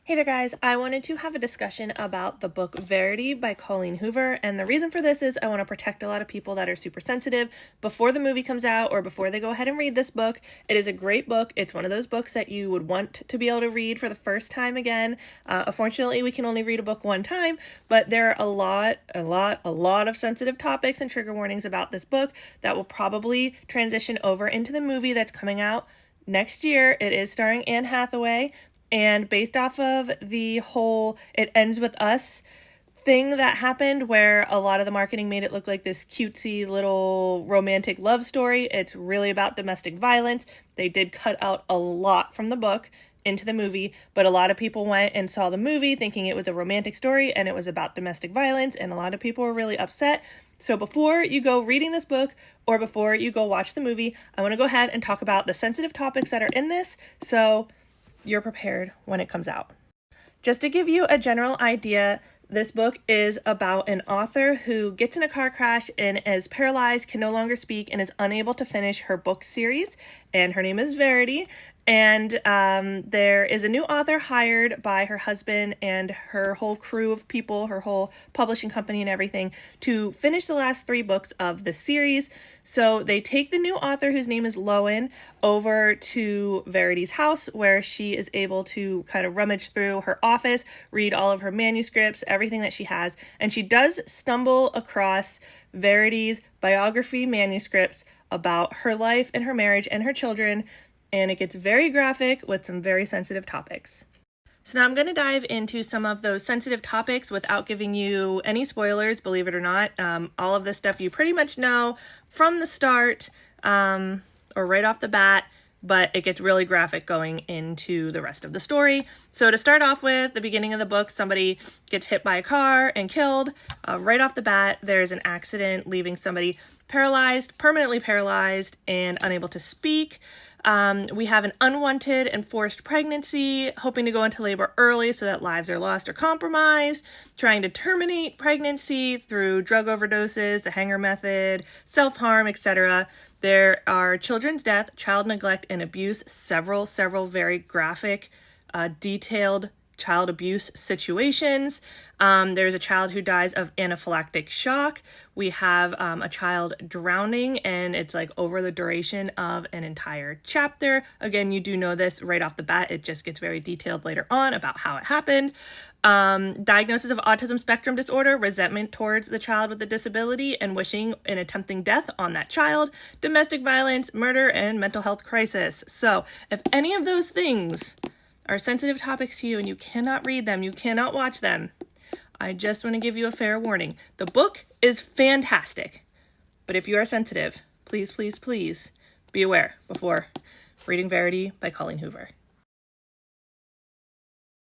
Hey there guys, I wanted to have a discussion about the book Verity by Colleen Hoover, and the reason for this is I want to protect a lot of people that are super sensitive before the movie comes out or before they go ahead and read this book. It is a great book. It's one of those books that you would want to be able to read for the first time again. Unfortunately, we can only read a book one time, but there are a lot of sensitive topics and trigger warnings about this book that will probably transition over into the movie that's coming out next year. It is starring Anne Hathaway. And based off of the whole "it ends with us" thing that happened where a lot of the marketing made it look like this cutesy little romantic love story, it's really about domestic violence. They did cut out a lot from the book into the movie, but a lot of people went and saw the movie thinking it was a romantic story and it was about domestic violence, and a lot of people were really upset. So before you go reading this book or before you go watch the movie, I want to go ahead and talk about the sensitive topics that are in this so you're prepared when it comes out. Just to give you a general idea, this book is about an author who gets in a car crash and is paralyzed, can no longer speak, and is unable to finish her book series. And her name is Verity. And there is a new author hired by her husband and her whole crew of people, her whole publishing company and everything, to finish the last 3 books of the series. So they take the new author, whose name is Lowen, over to Verity's house, where she is able to kind of rummage through her office, read all of her manuscripts, everything that she has. And she does stumble across Verity's biography manuscripts about her life and her marriage and her children, and it gets very graphic with some very sensitive topics. So now I'm going to dive into some of those sensitive topics without giving you any spoilers, believe it or not. All of this stuff you pretty much know from the start or right off the bat, but it gets really graphic going into the rest of the story. So to start off with, the beginning of the book, somebody gets hit by a car and killed. Right off the bat, there's an accident leaving somebody paralyzed, permanently paralyzed, and unable to speak. We have an unwanted and forced pregnancy, hoping to go into labor early so that lives are lost or compromised, trying to terminate pregnancy through drug overdoses, the hanger method, self-harm, etc. There are children's death, child neglect, and abuse, several very graphic, detailed child abuse situations. There's a child who dies of anaphylactic shock. We have a child drowning, and it's like over the duration of an entire chapter. Again, you do know this right off the bat. It just gets very detailed later on about how it happened. Diagnosis of autism spectrum disorder, resentment towards the child with the disability, and wishing and attempting death on that child, domestic violence, murder, and mental health crisis. So if any of those things are sensitive topics to you and you cannot read them, you cannot watch them, I just want to give you a fair warning. The book is fantastic, but if you are sensitive, please be aware before reading Verity by Colleen Hoover.